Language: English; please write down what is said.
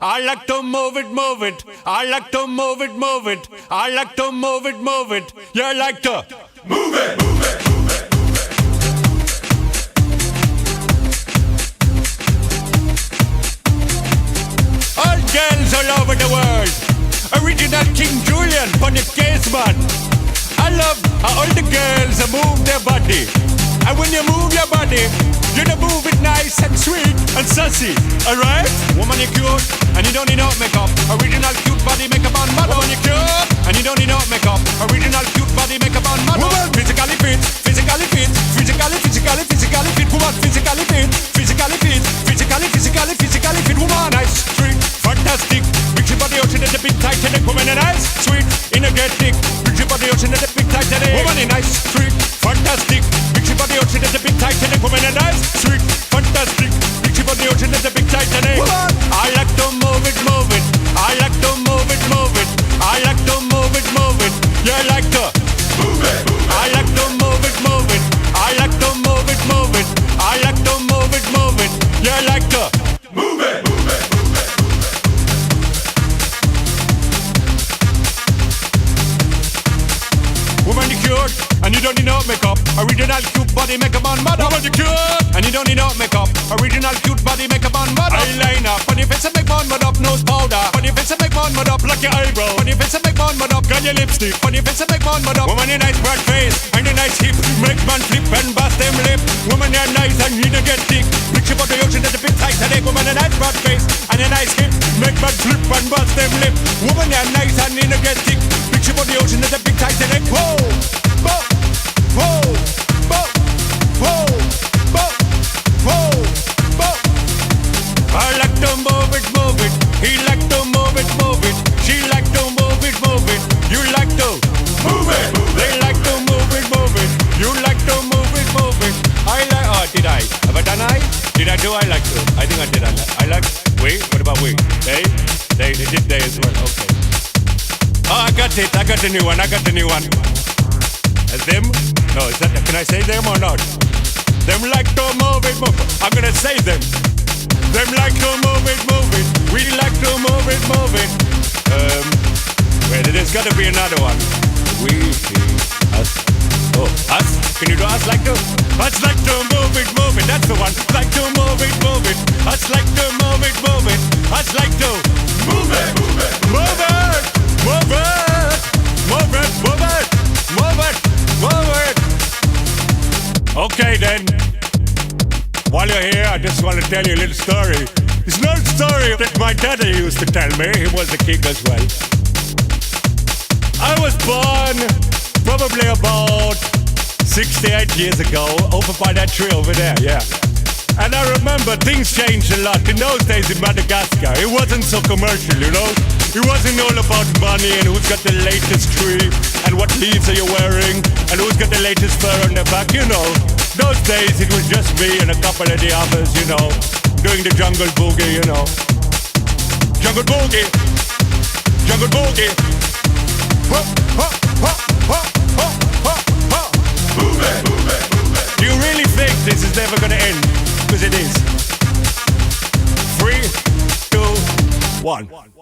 I like to move it, move it. I like to move it, move it. I like to move it, move it. You like to move it, move it, move it. All girls all over the world. Original King Julian on the case, man. I love how all the girls move their body. And when you move your body, you don't move it nice and sweet and sassy, alright? Woman, you're cute, and you don't need no makeup. Original cute body makeup on model. Woman, you're cute, and you don't need no makeup. Original cute body makeup on model. Woman, physically fit, physically fit, physically fit. Woman, physically fit, physically fit, physically fit. Woman, nice, sweet, fantastic. Big your body ocean at the big tight and woman, nice, sweet, energetic. Big your body ocean at the big tight and woman, nice, sweet, fantastic. Big your body ocean at the big tight and woman, nice, sweet, fantastic. Big your body ocean at the big tight and I like to move it, move it. I like to move it, move it. I like to move it, move it. You like to move it, move it. I like to move it, move it. I like to move it, move it. I like to move it, move it. You like to move it, move it. Woman, you cute, and you don't need no makeup. Original cute body makeup on model. Woman, you cute, and you don't need no makeup. Original cute body makeup on model. Eyeliner, funny face and make one mud up. Nose powder, funny face and make one mud up. Like your eyebrow, funny face and make one mud up. Got your lipstick, funny face and make one mud up. Woman, you nice broad face and a nice hip. Make man flip and bust them lip. Woman, you're nice and you don't get thick. Picture about the ocean at the big tight today. Woman, a nice broad face and a nice hip. Make man flip and bust them lip. Woman, you're nice and you don't get thick. Picture about the ocean at the big tight today. Whoa. Whoa, whoa, whoa, whoa, whoa, whoa, whoa. I like to move it, move it. He like to move it, move it. She like to move it, move it. You like to move it, move it. They like to move it, move it. You like to move it, move it. I like. Oh, did I? Have I done I? Did I do? I like to. I think I did. I like. Wait. What about we? They did they as well. Okay. Oh, I got it. I got the new one. I got the new one. As them? No, is that, can I say them or not? Them like to move it, move it. I'm gonna say them. Them like to move it, move it. We like to move it, move it. Wait, there's gotta be another one. We, us. Oh, us? Can you do us like to? Us like to move it, move it. That's the one. Like to move it, move it. Us like to move it, move it. Us like to move it, move it. Move it, move it. Move it, move it. Move it. Okay then, while you're here, I just want to tell you a little story. It's an old story that my daddy used to tell me. He was a king as well. I was born probably about 68 years ago, over by that tree over there, yeah. And I remember things changed a lot. In those days in Madagascar, it wasn't so commercial, you know? It wasn't all about money and who's got the latest tree and what leaves are you wearing and who's got the latest fur on their back, you know? Those days it was just me and a couple of the others, you know, doing the jungle boogie, you know. Jungle boogie, jungle boogie. Ho, ho, ho, ho, ho, ho, ho. Move it, move it, move it. Do you really think this is never gonna end? Because it is. 3, 2, 1.